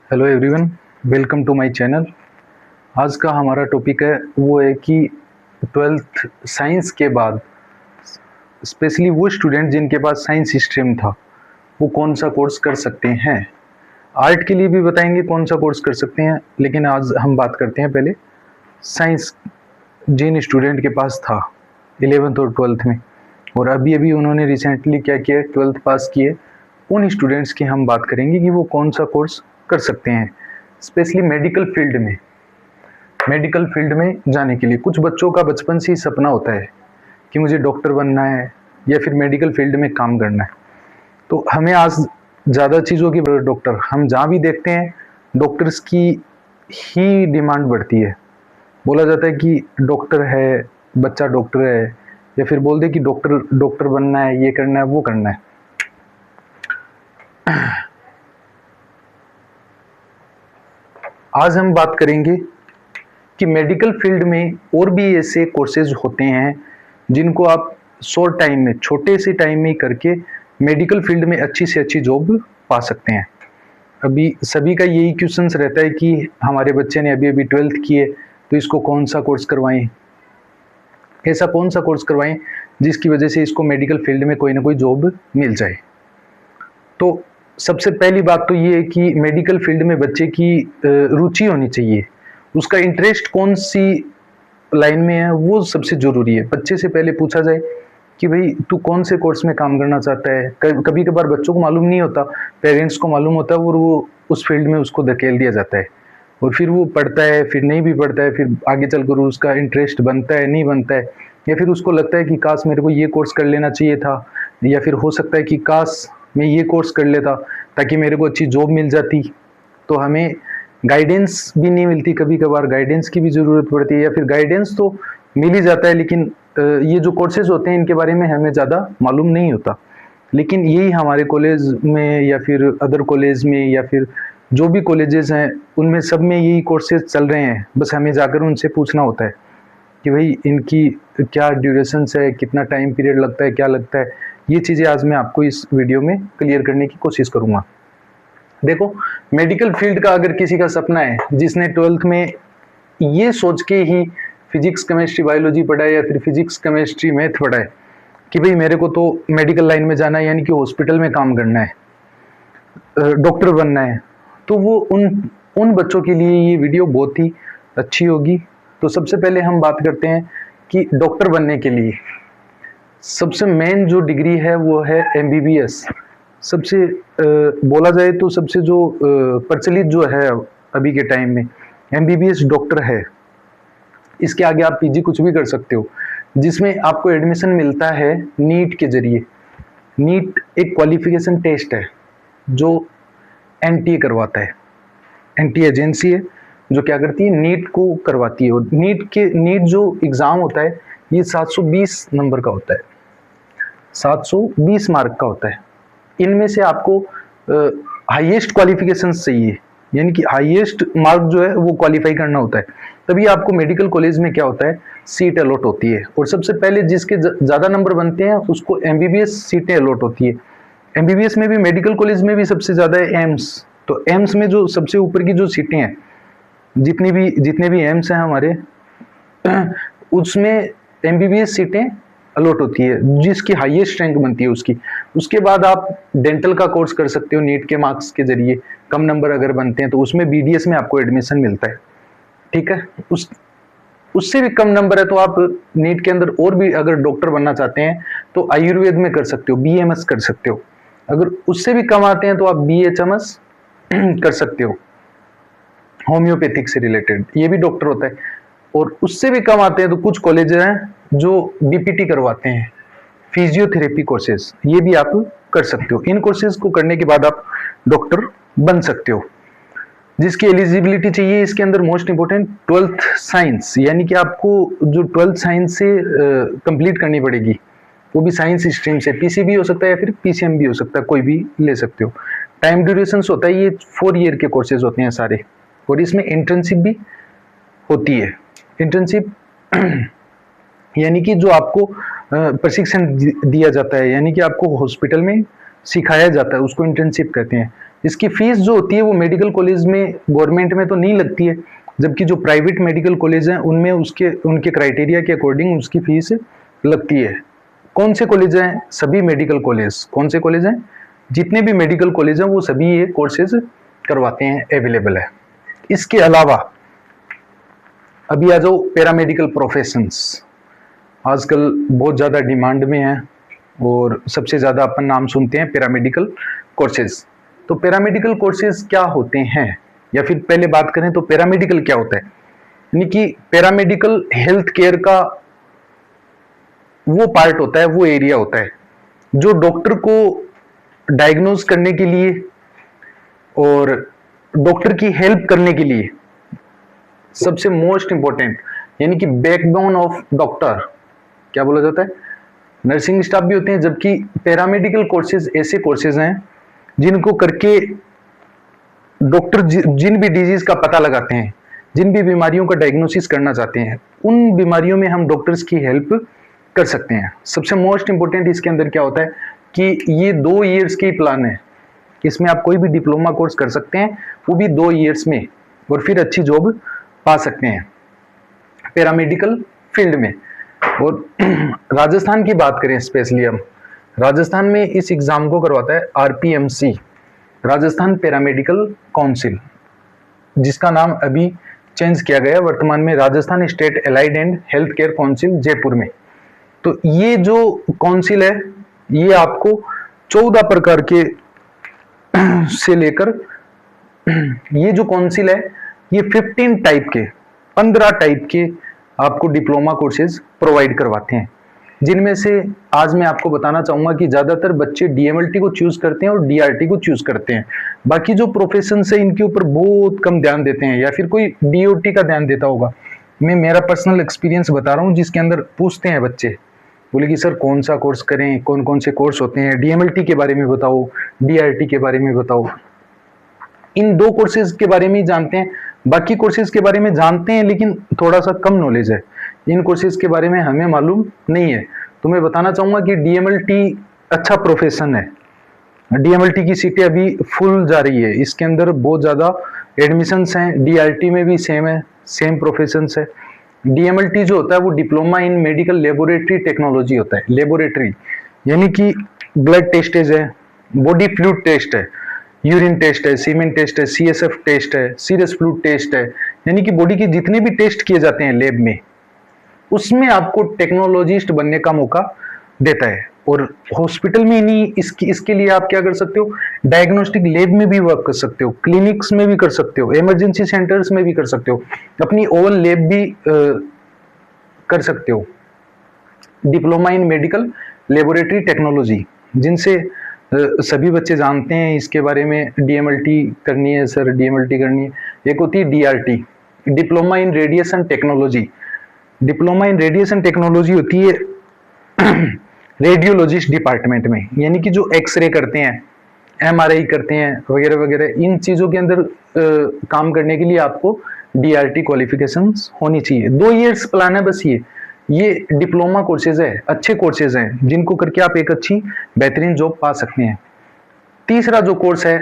Hello everyone, welcome to my channel. आज का हमारा टॉपिक है वो है कि ट्वेल्थ साइंस के बाद स्पेशली वो स्टूडेंट जिनके पास साइंस स्ट्रीम था वो कौन सा कोर्स कर सकते हैं। आर्ट के लिए भी बताएंगे कौन सा कोर्स कर सकते हैं, लेकिन आज हम बात करते हैं पहले साइंस जिन स्टूडेंट के पास था 11th और 12th में, और अभी अभी उन्होंने रिसेंटली क्या किया, 12th पास किए, उन स्टूडेंट्स की हम बात करेंगे कि वो कौन सा कोर्स कर सकते हैं। स्पेशली मेडिकल फील्ड में जाने के लिए कुछ बच्चों का बचपन से ही सपना होता है कि मुझे डॉक्टर बनना है या फिर मेडिकल फील्ड में काम करना है। तो हमें आज ज़्यादा चीज़ों की डॉक्टर, हम जहाँ भी देखते हैं डॉक्टर्स की ही डिमांड बढ़ती है। बोला जाता है कि डॉक्टर है, बच्चा डॉक्टर है, या फिर बोल दे कि डॉक्टर बनना है, ये करना है, वो करना है। आज हम बात करेंगे कि मेडिकल फील्ड में और भी ऐसे कोर्सेज होते हैं जिनको आप शॉर्ट टाइम में, छोटे से टाइम में करके मेडिकल फील्ड में अच्छी से अच्छी जॉब पा सकते हैं। अभी सभी का यही क्वेश्चंस रहता है कि हमारे बच्चे ने अभी अभी 12th किए तो इसको कौन सा कोर्स करवाएं, ऐसा कौन सा कोर्स करवाएं जिसकी वजह से इसको मेडिकल फील्ड में कोई ना कोई जॉब मिल जाए। तो सबसे पहली बात तो ये है कि मेडिकल फील्ड में बच्चे की रुचि होनी चाहिए, उसका इंटरेस्ट कौन सी लाइन में है वो सबसे ज़रूरी है। बच्चे से पहले पूछा जाए कि भाई तू कौन से कोर्स में काम करना चाहता है। कभी कभार बच्चों को मालूम नहीं होता, पेरेंट्स को मालूम होता है और वो उस फील्ड में उसको धकेल दिया जाता है, और फिर वो पढ़ता है, फिर नहीं भी पढ़ता है, फिर आगे चलकर उसका इंटरेस्ट बनता है, नहीं बनता है, या फिर उसको लगता है कि काश मेरे को ये कोर्स कर लेना चाहिए था, या फिर हो सकता है कि काश मैं ये कोर्स कर लेता ताकि मेरे को अच्छी जॉब मिल जाती। तो हमें गाइडेंस भी नहीं मिलती, कभी कभार गाइडेंस की भी ज़रूरत पड़ती है, या फिर गाइडेंस तो मिल ही जाता है लेकिन ये जो कोर्सेज होते हैं इनके बारे में हमें ज़्यादा मालूम नहीं होता। लेकिन यही हमारे कॉलेज में या फिर अदर कॉलेज में या फिर जो भी कॉलेजेस हैं उनमें सब में यही कोर्सेज चल रहे हैं। बस हमें जाकर उनसे पूछना होता है कि भाई इनकी क्या ड्यूरेशंस है, कितना टाइम पीरियड लगता है, क्या लगता है। ये चीज़ें आज मैं आपको इस वीडियो में क्लियर करने की कोशिश करूँगा। देखो, मेडिकल फील्ड का अगर किसी का सपना है, जिसने 12th में ये सोच के ही फिजिक्स केमिस्ट्री बायोलॉजी पढ़ा है या फिर फिजिक्स केमिस्ट्री मैथ पढ़ा है कि भाई मेरे को तो मेडिकल लाइन में जाना है, यानी कि हॉस्पिटल में काम करना है, डॉक्टर बनना है, तो वो उन बच्चों के लिए ये वीडियो बहुत ही अच्छी होगी। तो सबसे पहले हम बात करते हैं कि डॉक्टर बनने के लिए सबसे मेन जो डिग्री है वो है MBBS। सबसे बोला जाए तो सबसे जो प्रचलित जो है अभी के टाइम में MBBS डॉक्टर है। इसके आगे आप PG कुछ भी कर सकते हो, जिसमें आपको एडमिशन मिलता है नीट के जरिए। नीट एक क्वालिफिकेशन टेस्ट है जो NTA करवाता है, NTA एजेंसी है जो क्या करती है, नीट को करवाती है। और नीट जो एग्ज़ाम होता है ये 720 नंबर का होता है, 720 मार्क का होता है। इनमें से आपको हाईएस्ट क्वालिफिकेशन चाहिए, यानी कि हाईएस्ट मार्क जो है वो क्वालिफाई करना होता है, तभी आपको मेडिकल कॉलेज में क्या होता है, सीट अलॉट होती है। और सबसे पहले जिसके ज़्यादा नंबर बनते हैं उसको MBBS सीटें अलॉट होती है। MBBS में भी, मेडिकल कॉलेज में भी सबसे ज़्यादा है एम्स। तो एम्स में जो सबसे ऊपर की जो सीटें हैं, जितने भी एम्स हैं हमारे उसमें MBBS सीटें अलॉट होती है, जिसकी हाईएस्ट रैंक बनती है उसकी। उसके बाद आप डेंटल का कोर्स कर सकते हो नीट के मार्क्स के जरिए, कम नंबर अगर बनते हैं तो उसमें BDS में आपको एडमिशन मिलता है, ठीक है। उससे भी कम नंबर है तो आप नीट के अंदर और भी अगर डॉक्टर बनना चाहते हैं तो आयुर्वेद में कर सकते हो, BMS कर सकते हो। अगर उससे भी कम आते हैं तो आप BHMS कर सकते हो, होम्योपैथिक से रिलेटेड, ये भी डॉक्टर होता है। और उससे भी कम आते हैं तो कुछ कॉलेज हैं जो BPT करवाते हैं, फिजियोथेरेपी कोर्सेज, ये भी आप कर सकते हो। इन कोर्सेज को करने के बाद आप डॉक्टर बन सकते हो। जिसकी एलिजिबिलिटी चाहिए इसके अंदर मोस्ट इंपोर्टेंट 12th साइंस, यानी कि आपको जो 12th साइंस से कंप्लीट करनी पड़ेगी, वो भी साइंस स्ट्रीम से। PCB हो सकता है या फिर PCM भी हो सकता है, कोई भी ले सकते हो। टाइम ड्यूरेशन होता है, ये 4 ईयर के कोर्सेज होते हैं सारे, और इसमें इंटर्नशिप भी होती है। इंटर्नशिप यानी कि जो आपको प्रशिक्षण दिया जाता है, यानी कि आपको हॉस्पिटल में सिखाया जाता है, उसको इंटर्नशिप कहते हैं। इसकी फीस जो होती है वो मेडिकल कॉलेज में, गवर्नमेंट में तो नहीं लगती है, जबकि जो प्राइवेट मेडिकल कॉलेज हैं उनमें उनके क्राइटेरिया के अकॉर्डिंग उसकी फीस लगती है। कौन से कॉलेज हैं? सभी मेडिकल कॉलेज। कौन से कॉलेज हैं? जितने भी मेडिकल कॉलेज हैं वो सभी ये कोर्सेज करवाते हैं, अवेलेबल है। इसके अलावा अभी आ जाओ पैरामेडिकल प्रोफेशंस, आजकल बहुत ज़्यादा डिमांड में है और सबसे ज़्यादा अपन नाम सुनते हैं पैरामेडिकल कोर्सेज। तो पैरामेडिकल कोर्सेज क्या होते हैं, या फिर पहले बात करें तो पैरामेडिकल क्या होता है। यानी कि पैरामेडिकल हेल्थ केयर का वो पार्ट होता है, वो एरिया होता है जो डॉक्टर को डायग्नोज करने के लिए और डॉक्टर की हेल्प करने के लिए सबसे मोस्ट इंपॉर्टेंट, यानी कि बैकबोन ऑफ डॉक्टर क्या बोला जाता है, नर्सिंग स्टाफ भी होते हैं। जबकि पैरामेडिकल कोर्सेज ऐसे कोर्सेज हैं जिनको करके डॉक्टर जिन भी डिजीज का पता लगाते हैं, जिन भी बीमारियों का डायग्नोसिस करना चाहते हैं, उन बीमारियों में हम डॉक्टर्स की हेल्प कर सकते हैं। सबसे मोस्ट इंपॉर्टेंट इसके अंदर क्या होता है कि ये 2 ईयर्स की प्लान है। इसमें आप कोई भी डिप्लोमा कोर्स कर सकते हैं, वो भी 2 ईयर्स में, और फिर अच्छी जॉब पा सकते हैं पैरामेडिकल फील्ड में। और राजस्थान की बात करें स्पेशली, हम राजस्थान में इस एग्जाम को करवाता है आरपीएमसी, राजस्थान पैरामेडिकल काउंसिल, जिसका नाम अभी चेंज किया गया वर्तमान में Rajasthan state allied and health care council Jaipur में। तो ये जो काउंसिल है ये आपको 14 प्रकार के से लेकर, ये जो काउंसिल है ये 15 टाइप के आपको डिप्लोमा कोर्सेज प्रोवाइड करवाते हैं, जिनमें से आज मैं आपको बताना चाहूंगा कि ज्यादातर बच्चे डीएमएलटी को चूज करते हैं और डीआरटी को चूज करते हैं। बाकी जो प्रोफेशन है इनके ऊपर बहुत कम ध्यान देते हैं, या फिर कोई डीओटी का ध्यान देता होगा। मैं मेरा पर्सनल एक्सपीरियंस बता रहा हूँ, जिसके अंदर पूछते हैं बच्चे, बोले कि सर कौन सा कोर्स करें, कौन कौन से कोर्स होते हैं, डीएमएलटी के बारे में बताओ, डीआरटी के बारे में बताओ। इन 2 कोर्सेज के बारे में जानते हैं, बाकी कोर्सेज के बारे में जानते हैं लेकिन थोड़ा सा कम नॉलेज है, इन कोर्सेज के बारे में हमें मालूम नहीं है। तो मैं बताना चाहूंगा कि डीएमएलटी अच्छा प्रोफेशन है, डीएमएलटी की सीटें अभी फुल जा रही है, इसके अंदर बहुत ज्यादा एडमिशंस हैं। डीआरटी में भी सेम है, सेम प्रोफेशंस है। डीएमएलटी जो होता है वो diploma in medical laboratory technology होता है। लेबोरेटरी यानी कि ब्लड टेस्टेज है, बॉडी फ्लूइड टेस्ट है, यूरिन टेस्ट है, सीमेन टेस्ट है, सीएसएफ टेस्ट है, सीरस फ्लूइड टेस्ट है, यानी कि बॉडी के जितने भी टेस्ट किए जाते हैं लेब में, उसमें आपको टेक्नोलॉजिस्ट बनने का मौका देता है। और हॉस्पिटल में नहीं, इसके लिए आप क्या कर सकते हो, डायग्नोस्टिक लैब में भी वर्क कर सकते हो, क्लिनिक्स में भी कर सकते हो, इमरजेंसी सेंटर्स में भी कर सकते हो, अपनी ओवन लैब भी कर सकते हो। Diploma in medical laboratory technology, जिनसे सभी बच्चे जानते हैं इसके बारे में, डीएमएलटी करनी है सर, डीएमएलटी करनी है। एक होती है DRT, diploma in radiation technology. Diploma in radiation technology होती है रेडियोलॉजिस्ट डिपार्टमेंट में, यानी कि जो एक्सरे करते हैं, एमआरआई करते हैं वगैरह वगैरह, इन चीजों के अंदर काम करने के लिए आपको डीआरटी क्वालिफिकेशंस होनी चाहिए। 2 ईयर्स प्लान है बस। ये डिप्लोमा कोर्सेज है, अच्छे कोर्सेज हैं जिनको करके आप एक अच्छी बेहतरीन जॉब पा सकते हैं। तीसरा जो कोर्स है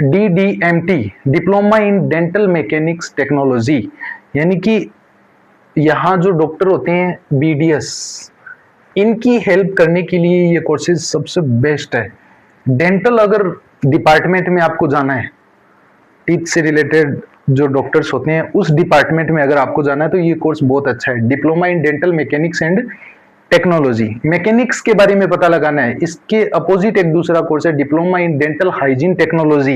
DDMT, diploma in dental mechanics technology, यानी कि यहाँ जो डॉक्टर होते हैं बीडीएस, इनकी हेल्प करने के लिए ये कोर्सेज सबसे बेस्ट है। डेंटल अगर डिपार्टमेंट में आपको जाना है, टीथ से रिलेटेड जो डॉक्टर्स होते हैं उस डिपार्टमेंट में अगर आपको जाना है तो ये कोर्स बहुत अच्छा है, diploma in dental mechanics and technology. Mechanics के बारे में पता लगाना है, इसके अपोजिट एक दूसरा कोर्स है diploma in dental hygiene technology,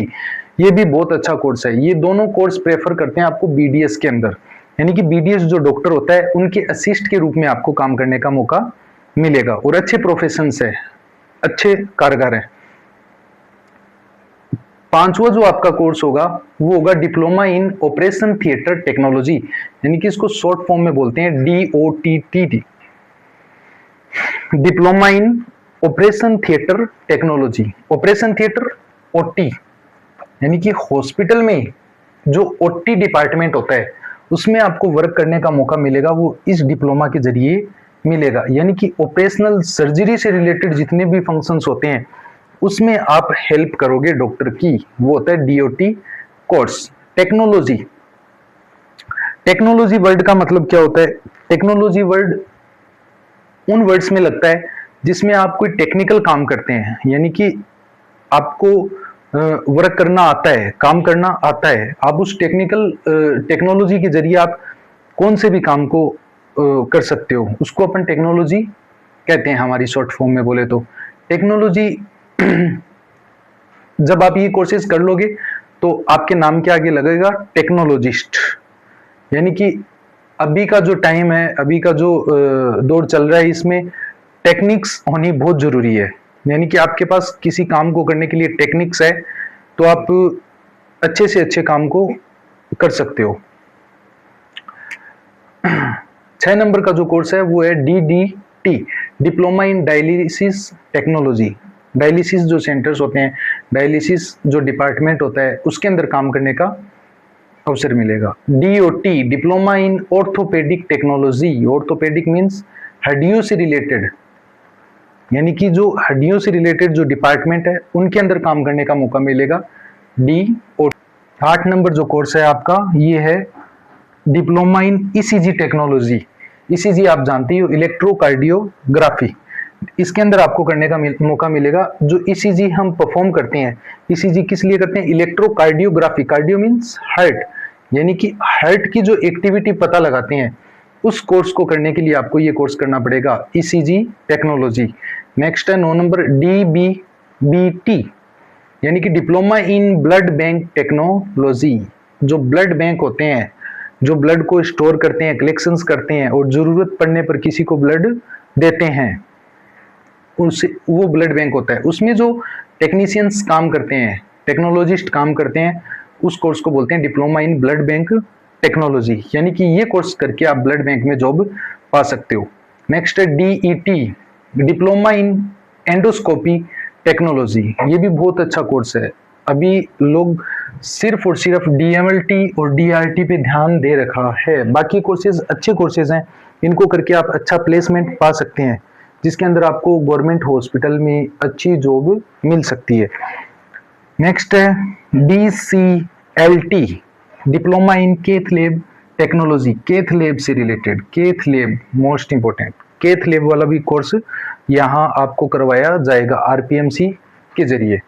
ये भी बहुत अच्छा कोर्स है। ये दोनों कोर्स प्रेफर करते हैं आपको बीडीएस के अंदर, यानी कि बीडीएस जो डॉक्टर होता है उनके असिस्ट के रूप में आपको काम करने का मौका मिलेगा, और अच्छे प्रोफेशन है, अच्छे कारगर है। 5वां जो आपका कोर्स होगा वो होगा diploma in operation theatre technology, यानी कि इसको शॉर्ट फॉर्म में बोलते हैं DOTT, diploma in operation theatre technology. Operation theatre OT, यानी कि हॉस्पिटल में जो OT डिपार्टमेंट होता है उसमें आपको वर्क करने का मौका मिलेगा, वो इस डिप्लोमा के जरिए मिलेगा। यानी कि ऑपरेशनल सर्जरी से रिलेटेड जितने भी फंक्शंस होते हैं उसमें आप हेल्प करोगे डॉक्टर की, वो होता है DOT course. Technology, technology word का मतलब क्या होता है? टेक्नोलॉजी वर्ड उन वर्ड्स में लगता है जिसमें आप कोई टेक्निकल काम करते हैं, यानी कि आपको वर्क करना आता है, काम करना आता है, आप उस टेक्नोलॉजी के जरिए आप कौन से भी काम को कर सकते हो, उसको अपन टेक्नोलॉजी कहते हैं हमारी शॉर्ट फॉर्म में बोले तो। टेक्नोलॉजी जब आप ये कोर्सेज कर लोगे तो आपके नाम के आगे लगेगा टेक्नोलॉजिस्ट। यानी कि अभी का जो टाइम है, अभी का जो दौर चल रहा है, इसमें टेक्निक्स होनी बहुत जरूरी है। यानी कि आपके पास किसी काम को करने के लिए टेक्निक्स है तो आप अच्छे से अच्छे काम को कर सकते हो। 6 नंबर का जो कोर्स है वो है DDT, diploma in dialysis technology. Dialysis जो सेंटर्स होते हैं, डायलिसिस जो डिपार्टमेंट होता है, उसके अंदर काम करने का अवसर मिलेगा। DOT, diploma in orthopaedic technology. Orthopaedic means हड्डियों से रिलेटेड, यानी कि जो हड्डियों से रिलेटेड जो डिपार्टमेंट है उनके अंदर काम करने का मौका मिलेगा। DOT। 8 नंबर जो कोर्स है आपका ये है diploma in ECG technology. ECG आप जानते हो, इलेक्ट्रोकार्डियोग्राफी। इसके अंदर आपको करने का मौका मिलेगा। जो ECG हम परफॉर्म करते हैं, ECG किस लिए करते हैं? इलेक्ट्रोकार्डियोग्राफी, कार्डियो मीन्स हार्ट, यानी कि हार्ट की जो एक्टिविटी पता लगाते हैं, उस कोर्स को करने के लिए आपको ये कोर्स करना पड़ेगा, ECG टेक्नोलॉजी। नेक्स्ट है 9 नंबर DBBT, यानी कि diploma in blood bank technology. जो ब्लड बैंक होते हैं, जो ब्लड को स्टोर करते हैं, कलेक्शंस करते हैं और जरूरत पड़ने पर किसी को ब्लड देते हैं, उनसे वो ब्लड बैंक होता है। उसमें जो टेक्नीशियंस काम करते हैं, टेक्नोलॉजिस्ट काम करते हैं, उस कोर्स को बोलते हैं diploma in blood bank technology. यानी कि ये कोर्स करके आप ब्लड बैंक में जॉब पा सकते हो। नेक्स्ट है DET, diploma in endoscopy technology. ये भी बहुत अच्छा कोर्स है। अभी लोग सिर्फ और सिर्फ DMLT और DRT पे ध्यान दे रखा है। बाकी कोर्सेज अच्छे कोर्सेज हैं, इनको करके आप अच्छा प्लेसमेंट पा सकते हैं, जिसके अंदर आपको गवर्नमेंट हॉस्पिटल में अच्छी जॉब मिल सकती है। नेक्स्ट है DCLT, diploma in cath lab technology. Cath lab से related, cath lab most important, cath lab वाला भी कोर्स यहाँ आपको करवाया जाएगा RPMC के जरिए।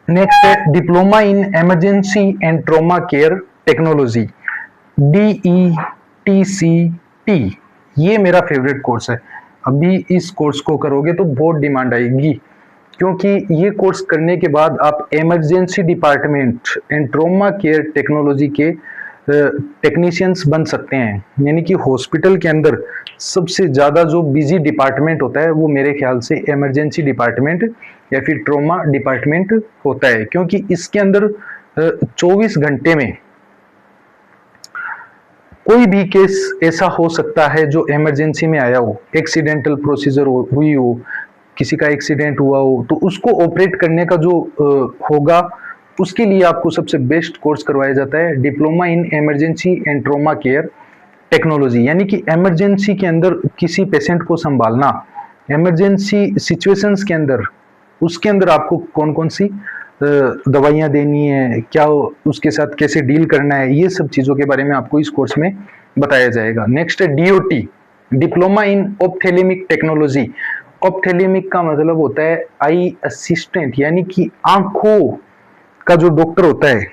नेक्स्ट है diploma in emergency and trauma care technology, DETCT। ये मेरा फेवरेट कोर्स है। अभी इस कोर्स को करोगे तो बहुत डिमांड आएगी, क्योंकि ये कोर्स करने के बाद आप emergency department and trauma care technology के टेक्नीशियंस बन सकते हैं। यानी कि हॉस्पिटल के अंदर सबसे ज़्यादा जो बिजी डिपार्टमेंट होता है वो मेरे ख्याल से इमरजेंसी डिपार्टमेंट या फिर ट्रॉमा डिपार्टमेंट होता है, क्योंकि इसके अंदर 24 घंटे में कोई भी केस ऐसा हो सकता है जो इमरजेंसी में आया हो, एक्सीडेंटल प्रोसीजर हुई हो, किसी का एक्सीडेंट हुआ हो, तो उसको ऑपरेट करने का जो होगा, उसके लिए आपको सबसे बेस्ट कोर्स करवाया जाता है diploma in emergency and trauma care technology. यानी कि इमरजेंसी के अंदर किसी पेशेंट को संभालना, इमरजेंसी सिचुएशंस के अंदर, उसके अंदर आपको कौन कौन सी दवाइयाँ देनी है, क्या उसके साथ कैसे डील करना है, ये सब चीज़ों के बारे में आपको इस कोर्स में बताया जाएगा। नेक्स्ट है DOT, diploma in ophthalmic technology. Ophthalmic का मतलब होता है आई असिस्टेंट, यानी कि आंखों का जो डॉक्टर होता है,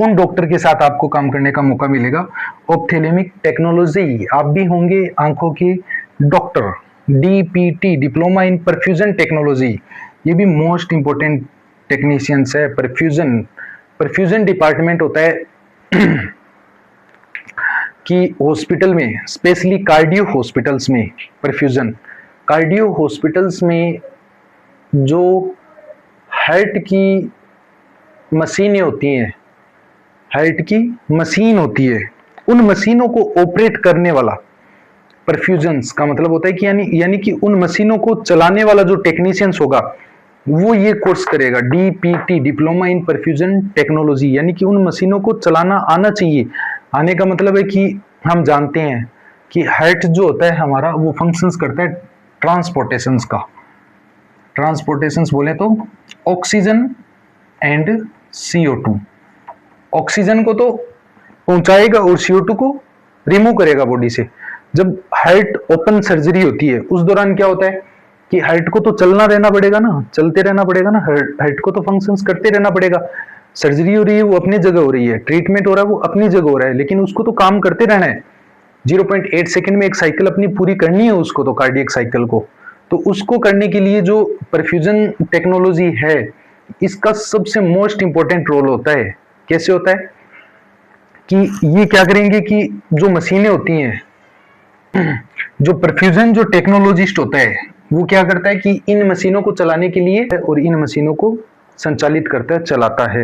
उन डॉक्टर के साथ आपको काम करने का मौका मिलेगा। ऑप्थेल्मिक टेक्नोलॉजी, आप भी होंगे आंखों के doctor. DPT, diploma in perfusion technology. ये भी मोस्ट इंपोर्टेंट टेक्नीशियंस है। परफ्यूजन डिपार्टमेंट होता है कि हॉस्पिटल में, स्पेशली कार्डियो हॉस्पिटल्स में, कार्डियो हॉस्पिटल्स में जो हार्ट की मशीनें होती हैं, हार्ट की मशीन होती है, उन मशीनों को ऑपरेट करने वाला, परफ्यूजन्स का मतलब होता है कि यानी कि उन मशीनों को चलाने वाला जो टेक्नीशियंस होगा वो ये कोर्स करेगा। DPT, diploma in perfusion technology, यानी कि उन मशीनों को चलाना आना चाहिए। आने का मतलब है कि हम जानते हैं कि हार्ट जो होता है हमारा, वो फंक्शंस करता है ट्रांसपोर्टेशंस का। ट्रांसपोर्टेशंस बोले तो ऑक्सीजन एंड CO2। ऑक्सीजन को तो पहुंचाएगा और CO2 को रिमूव करेगा बॉडी से। जब हार्ट ओपन सर्जरी होती है उस दौरान क्या होता है कि हार्ट को तो चलना रहना पड़ेगा ना, चलते रहना पड़ेगा ना, हार्ट को तो फंक्शंस करते रहना पड़ेगा। सर्जरी हो रही है वो अपनी जगह हो रही है, ट्रीटमेंट हो रहा है वो अपनी जगह हो रहा है, लेकिन उसको तो काम करते रहना है। 0.8 सेकंड में एक साइकिल अपनी पूरी करनी है उसको, तो कार्डियक साइकिल को, तो उसको करने के लिए जो परफ्यूजन टेक्नोलॉजी है इसका सबसे मोस्ट इंपॉर्टेंट रोल होता है। कैसे होता है कि ये क्या करेंगे कि जो मशीनें होती हैं, जो परफ्यूजन जो टेक्नोलॉजिस्ट होता है वो क्या करता है कि इन मशीनों को चलाने के लिए और इन मशीनों को संचालित करता है, चलाता है,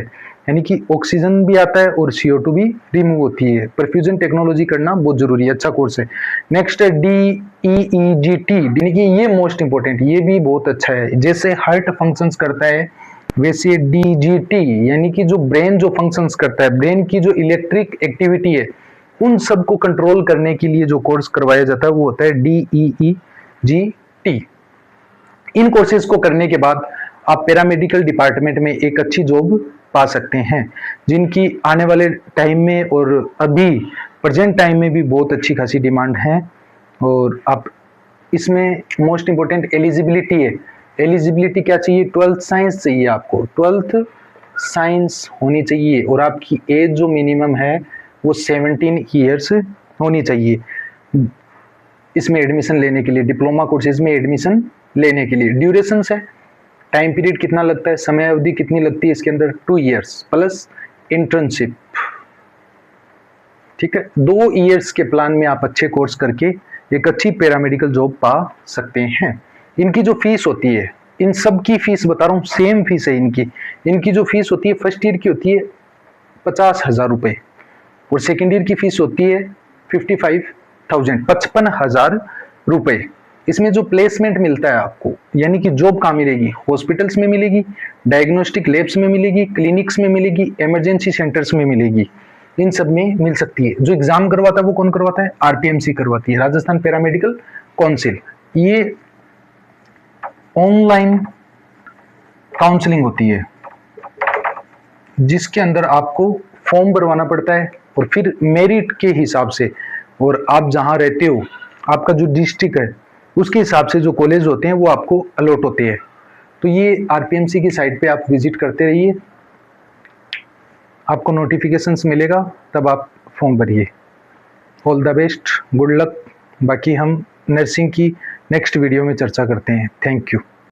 यानी कि ऑक्सीजन भी आता है और CO2 भी रिमूव होती है। परफ्यूजन टेक्नोलॉजी करना बहुत जरूरी है, अच्छा कोर्स है। नेक्स्ट है DEEGT, यानी कि ये मोस्ट इंपॉर्टेंट, ये भी बहुत अच्छा है। जैसे हार्ट फंक्शंस करता है वैसे DGT, यानी कि जो ब्रेन जो फंक्शंस करता है, ब्रेन की जो इलेक्ट्रिक एक्टिविटी है उन सब को कंट्रोल करने के लिए जो कोर्स करवाया जाता है वो होता है DEEGT। इन कोर्सेज को करने के बाद आप पैरामेडिकल डिपार्टमेंट में एक अच्छी जॉब पा सकते हैं, जिनकी आने वाले टाइम में और अभी प्रेजेंट टाइम में भी बहुत अच्छी खासी डिमांड है। और आप इसमें मोस्ट इंपॉर्टेंट एलिजिबिलिटी है। एलिजिबिलिटी क्या चाहिए? 12th साइंस चाहिए आपको, 12th साइंस होनी चाहिए और आपकी एज जो मिनिमम है वो 17 ईयर्स होनी चाहिए इसमें एडमिशन लेने के लिए, डिप्लोमा कोर्सेज में एडमिशन लेने के लिए। ड्यूरेशंस है, टाइम पीरियड कितना लगता है, समय अवधि कितनी लगती है इसके अंदर, 2 इयर्स प्लस इंटर्नशिप। ठीक है, 2 इयर्स के प्लान में आप अच्छे कोर्स करके एक अच्छी पैरामेडिकल जॉब पा सकते हैं। इनकी जो फीस होती है, इन सब की फीस बता रहा हूँ, सेम फीस है इनकी जो फीस होती है फर्स्ट ईयर की होती है 50,000 रुपए और सेकेंड ईयर की फीस होती है 55,000 रुपए। इसमें जो प्लेसमेंट मिलता है आपको, यानी कि जॉब कहाँ मिलेगी, हॉस्पिटल्स में मिलेगी, डायग्नोस्टिक लैब्स में मिलेगी, क्लिनिक्स में मिलेगी, इमरजेंसी सेंटर्स में मिलेगी, इन सब में मिल सकती है। जो एग्जाम करवाता है वो कौन करवाता है? RPMC करवाती है, राजस्थान पैरामेडिकल काउंसिल। ये ऑनलाइन काउंसलिंग होती है जिसके अंदर आपको फॉर्म भरवाना पड़ता है और फिर मेरिट के हिसाब से और आप जहां रहते हो, आपका जो डिस्ट्रिक्ट है उसके हिसाब से जो कॉलेज होते हैं वो आपको अलॉट होते हैं। तो ये RPMC की साइट पे आप विजिट करते रहिए, आपको नोटिफिकेशंस मिलेगा, तब आप फॉर्म भरिए। All the best, good luck. बाकी हम नर्सिंग की नेक्स्ट वीडियो में चर्चा करते हैं। Thank you.